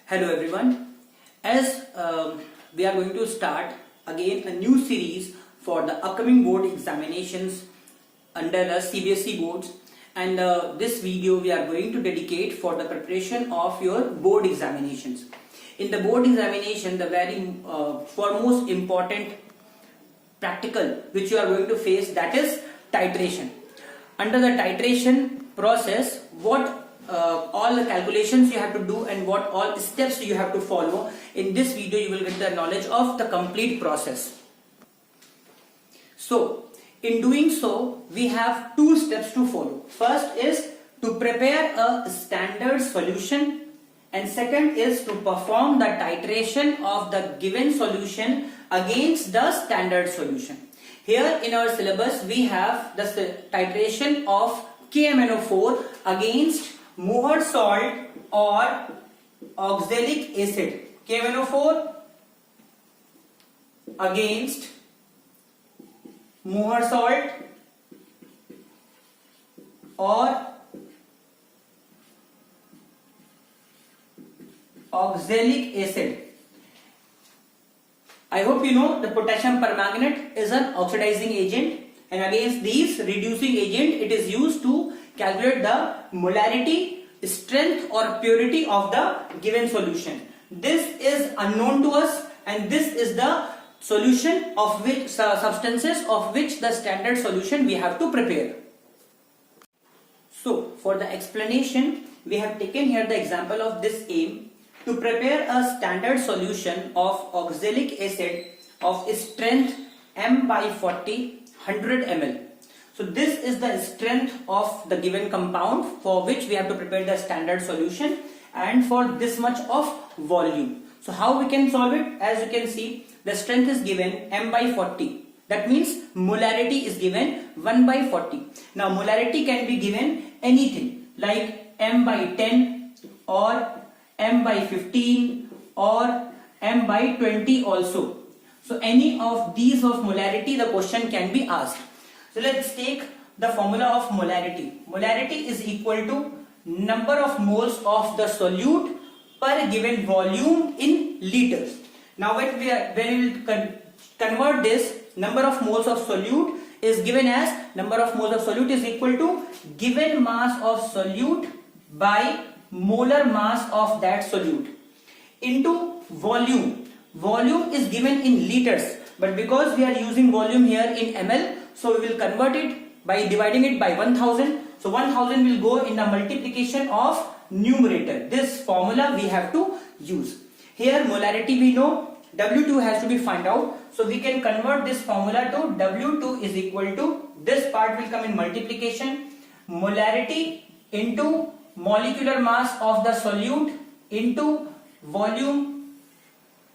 Hello everyone. As we are going to start again a new series for the upcoming board examinations under the CBSE boards, and this video we are going to dedicate for the preparation of your board examinations. In the board examination, the very foremost important practical which you are going to face, that is titration. Under the titration process, what all the calculations you have to do and what all steps you have to follow. In this video you will get the knowledge of the complete process. So in doing so, we have two steps to follow. First is to prepare a standard solution, and second is to perform the titration of the given solution against the standard solution. Here in our syllabus we have the titration of KMnO4 against Mohr salt or oxalic acid. KMnO4 against Mohr salt or oxalic acid. I hope you know the potassium permanganate is an oxidizing agent, and against these reducing agent it is used to calculate the molarity, strength or purity of the given solution. This is unknown to us, and this is the solution of which substances of which the standard solution we have to prepare. So for the explanation, we have taken here the example of this aim to prepare a standard solution of oxalic acid of strength M by 40 100 ml. So this is the strength of the given compound for which we have to prepare the standard solution, and for this much of volume. So how we can solve it? As you can see, the strength is given M by 40. That means molarity is given 1 by 40. Now molarity can be given anything like M by 10 or M by 15 or M by 20 also. So any of these of molarity the question can be asked. So let's take the formula of molarity. Molarity is equal to number of moles of the solute per given volume in liters. Now when we will convert this, number of moles of solute is given as number of moles of solute is equal to given mass of solute by molar mass of that solute into volume. Volume is given in liters, but because we are using volume here in ml, so we will convert it by dividing it by 1000. So 1000 will go in the multiplication of numerator. This formula we have to use. Here molarity we know, W2 has to be found out. So we can convert this formula to W2 is equal to, this part will come in multiplication, molarity into molecular mass of the solute into volume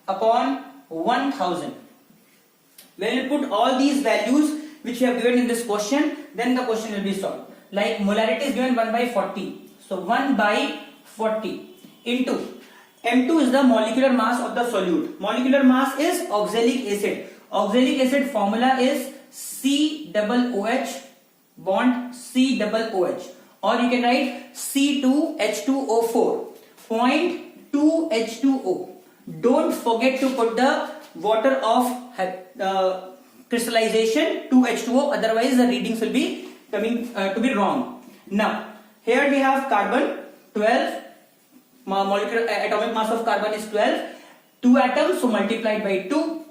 upon 1000. When you put all these values which you have given in this question, then the question will be solved. Like molarity is given 1 by 40. So 1 by 40 into M2 is the molecular mass of the solute. Molecular mass is oxalic acid. Oxalic acid formula is COOH bond COOH, or you can write C2H2O4 0.2 H2O. Don't forget to put the water of crystallization 2H2O, otherwise the readings will be coming to be wrong. Now here we have carbon 12, molecular atomic mass of carbon is 12, 2 atoms, so multiplied by 2,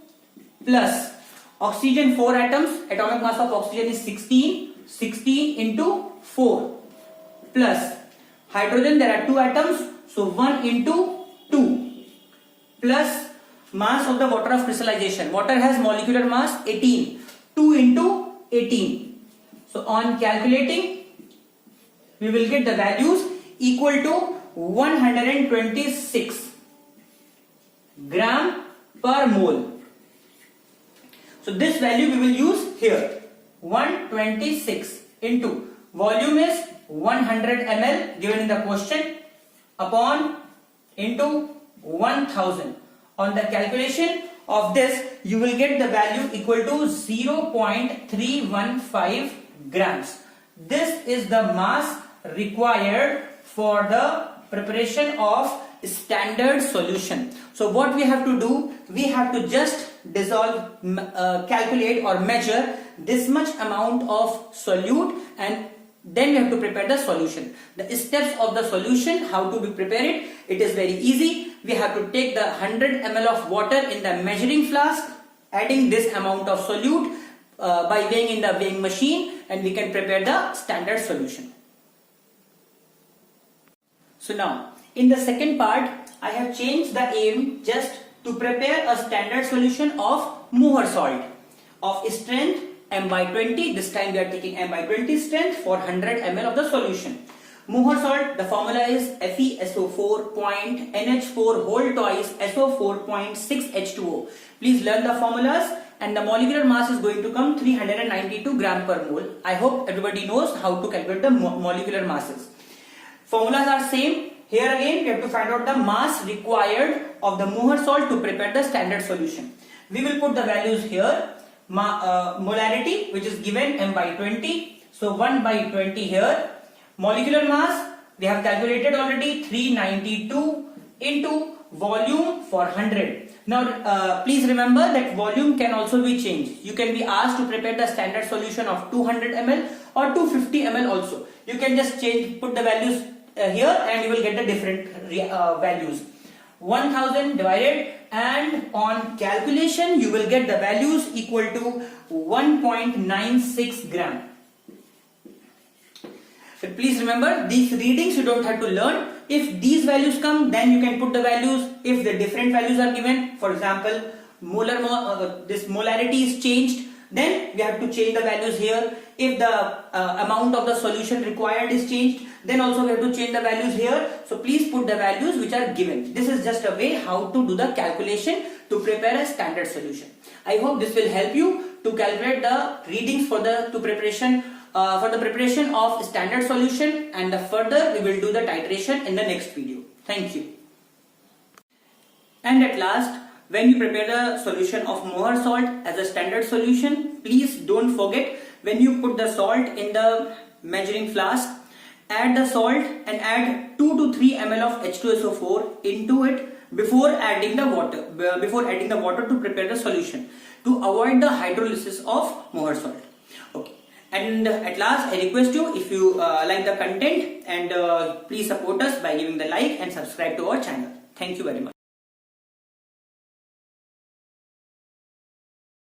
plus oxygen 4 atoms, atomic mass of oxygen is 16, 16 into 4, plus hydrogen, there are 2 atoms, so 1 into 2, plus mass of the water of crystallization. Water has molecular mass 18. 2 into 18. So on calculating, we will get the values equal to 126 gram per mole. So this value we will use here. 126 into volume is 100 ml given in the question upon into 1000. On the calculation of this, you will get the value equal to 0.315 grams. This is the mass required for the preparation of standard solution. So what we have to do, we have to just dissolve, calculate or measure this much amount of solute, and then we have to prepare the solution. The steps of the solution, how to be prepare it, it is very easy. We have to take the 100 ml of water in the measuring flask, adding this amount of solute by weighing in the weighing machine, and we can prepare the standard solution. So now, in the second part, I have changed the aim just to prepare a standard solution of Mohr salt of strength M by 20. This time we are taking M by 20 strength for 100 ml of the solution. Mohr salt, the formula is FeSO4.NH4 whole twice SO4.6H2O. Please learn the formulas, and the molecular mass is going to come 392 gram per mole. I hope everybody knows how to calculate the molecular masses. Formulas are same. Here again we have to find out the mass required of the Mohr salt to prepare the standard solution. We will put the values here. Molarity, which is given M by 20. So 1 by 20 here. Molecular mass, we have calculated already, 392 into volume for 100. Now please remember that volume can also be changed. You can be asked to prepare the standard solution of 200 ml or 250 ml also. You can just put the values here, and you will get the different values. 1000 divided, and on calculation you will get the values equal to 1.96 gram. So please remember, these readings you don't have to learn. If these values come, then you can put the values. If the different values are given, for example, this molarity is changed, then we have to change the values here. If the amount of the solution required is changed, then also we have to change the values here. So please put the values which are given. This is just a way how to do the calculation to prepare a standard solution. I hope this will help you to calculate the readings for the preparation of standard solution, and further we will do the titration in the next video. Thank you. And at last, when you prepare the solution of Mohr salt as a standard solution, please don't forget, when you put the salt in the measuring flask, add the salt and add 2 to 3 ml of H2SO4 into it before adding the water to prepare the solution, to avoid the hydrolysis of Mohr salt. Okay. And at last, I request you, if you like the content, and please support us by giving the like and subscribe to our channel. Thank you very much.